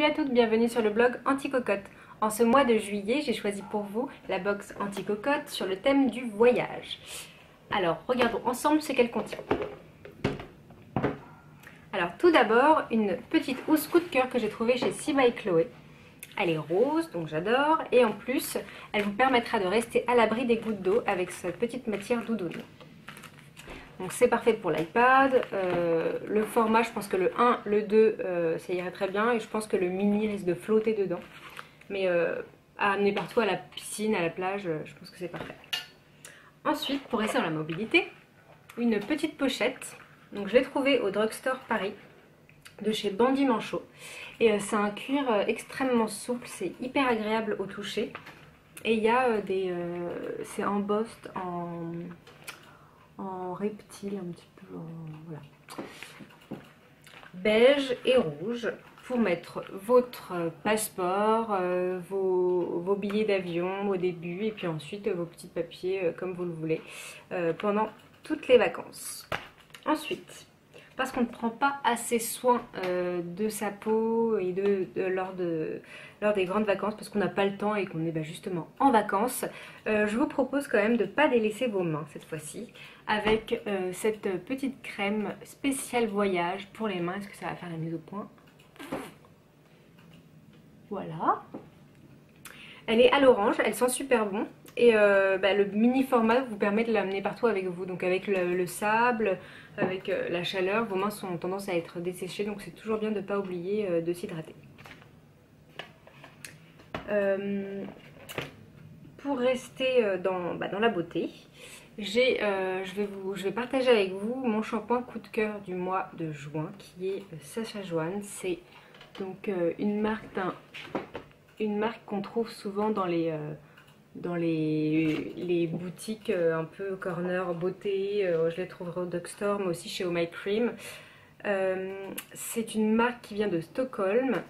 Salut à toutes, bienvenue sur le blog Anti-Cocotte. En ce mois de juillet, j'ai choisi pour vous la box Anti-Cocotte sur le thème du voyage. Alors, regardons ensemble ce qu'elle contient. Alors, tout d'abord, une petite housse coup de cœur que j'ai trouvée chez Si by Chloé. Elle est rose, donc j'adore, et en plus, elle vous permettra de rester à l'abri des gouttes d'eau avec cette petite matière doudoune. Donc c'est parfait pour l'iPad, le format je pense que le 1, le 2 ça irait très bien et je pense que le mini risque de flotter dedans. Mais à amener partout à la piscine, à la plage, je pense que c'est parfait. Ensuite pour rester dans la mobilité, une petite pochette. Donc je l'ai trouvée au Drugstore Paris de chez Bandy Manchot. Et c'est un cuir extrêmement souple, c'est hyper agréable au toucher. Et il y a c'est embossed en reptile, un petit peu voilà, beige et rouge pour mettre votre passeport, vos billets d'avion au début et puis ensuite vos petits papiers comme vous le voulez pendant toutes les vacances. Ensuite, parce qu'on ne prend pas assez soin de sa peau et lors des grandes vacances, parce qu'on n'a pas le temps et qu'on est justement en vacances, je vous propose quand même de ne pas délaisser vos mains cette fois-ci avec cette petite crème spéciale voyage pour les mains. Est-ce que ça va faire la mise au point? Voilà. Elle est à l'orange, elle sent super bon. Et le mini format vous permet de l'amener partout avec vous. Donc avec le sable, avec la chaleur, vos mains ont tendance à être desséchées. Donc c'est toujours bien de ne pas oublier de s'hydrater. Pour rester dans la beauté, je vais partager avec vous mon shampoing coup de cœur du mois de juin qui est Sachajuan. C'est donc une marque qu'on trouve souvent dans les boutiques un peu corner beauté. Je les trouve au Drugstore mais aussi chez Oh My Cream. C'est une marque qui vient de Stockholm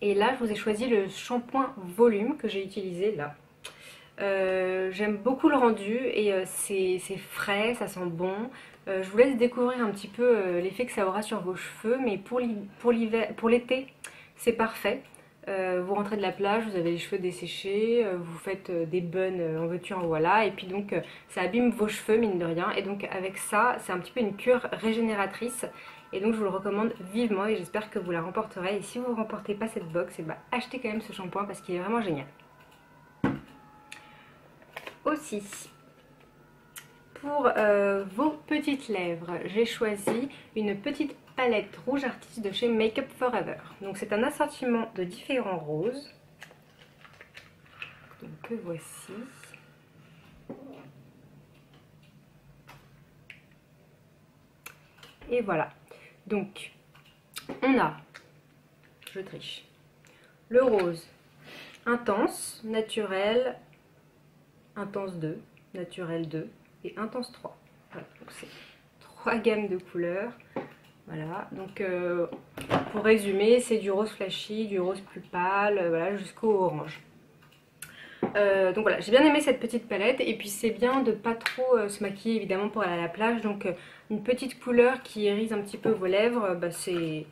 et là je vous ai choisi le shampoing volume que j'ai utilisé là. J'aime beaucoup le rendu et c'est frais, ça sent bon. Je vous laisse découvrir un petit peu l'effet que ça aura sur vos cheveux, mais pour l'été c'est parfait. Vous rentrez de la plage, vous avez les cheveux desséchés, vous faites des buns en veux-tu en voilà, et puis donc ça abîme vos cheveux mine de rien, et donc avec ça c'est un petit peu une cure régénératrice, et donc je vous le recommande vivement et j'espère que vous la remporterez. Et si vous ne remportez pas cette box, achetez quand même ce shampoing parce qu'il est vraiment génial. Aussi, pour vos petites lèvres, j'ai choisi une petite palette rouge artiste de chez Make Up For Ever. Donc c'est un assortiment de différents roses. Donc que voici. Et voilà. Donc on a, je triche, le rose intense, naturel, intense 2, naturel 2 et intense 3. Voilà, donc c'est 3 gammes de couleurs. Voilà, donc pour résumer, c'est du rose flashy, du rose plus pâle, voilà, jusqu'au orange. Donc voilà, j'ai bien aimé cette petite palette et puis c'est bien de pas trop se maquiller évidemment pour aller à la plage. Donc une petite couleur qui irise un petit peu vos lèvres, c'est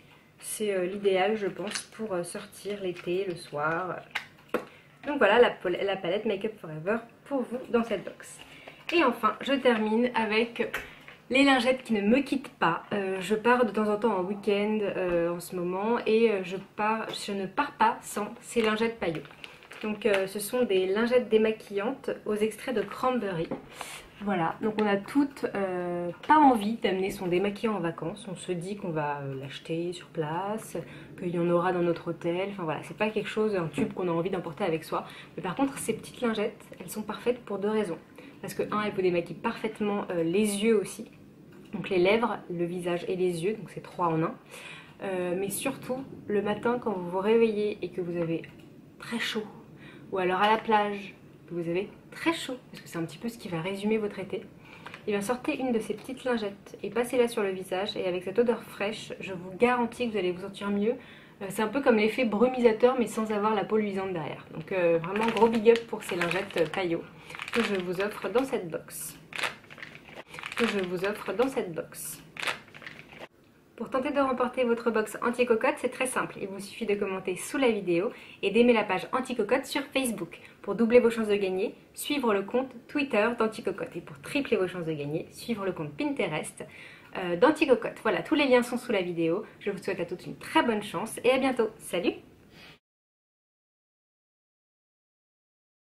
l'idéal je pense pour sortir l'été, le soir. Donc voilà la palette Make Up For Ever pour vous dans cette box. Et enfin, je termine avec les lingettes qui ne me quittent pas. Je pars de temps en temps en week-end en ce moment et je ne pars pas sans ces lingettes paillettes. Donc ce sont des lingettes démaquillantes aux extraits de cranberry. Voilà, donc on a toutes pas envie d'amener son démaquillant en vacances. On se dit qu'on va l'acheter sur place, qu'il y en aura dans notre hôtel. Enfin voilà, c'est pas quelque chose, un tube qu'on a envie d'emporter avec soi. Mais par contre, ces petites lingettes, elles sont parfaites pour deux raisons. Parce que elles vous démaquillent parfaitement les yeux aussi. Donc les lèvres, le visage et les yeux, donc c'est 3 en 1. Mais surtout, le matin quand vous vous réveillez et que vous avez très chaud, ou alors à la plage, que vous avez très chaud, parce que c'est un petit peu ce qui va résumer votre été, et bien sortez une de ces petites lingettes et passez-la sur le visage, et avec cette odeur fraîche, je vous garantis que vous allez vous sentir mieux. C'est un peu comme l'effet brumisateur mais sans avoir la peau luisante derrière. Donc vraiment gros big up pour ces lingettes paillot que je vous offre dans cette box. Pour tenter de remporter votre box anti-cocotte, c'est très simple. Il vous suffit de commenter sous la vidéo et d'aimer la page anti-cocotte sur Facebook. Pour doubler vos chances de gagner, suivre le compte Twitter d'anti-cocotte. Et pour tripler vos chances de gagner, suivre le compte Pinterest d'anti-cocotte. Voilà, tous les liens sont sous la vidéo. Je vous souhaite à tous une très bonne chance et à bientôt. Salut!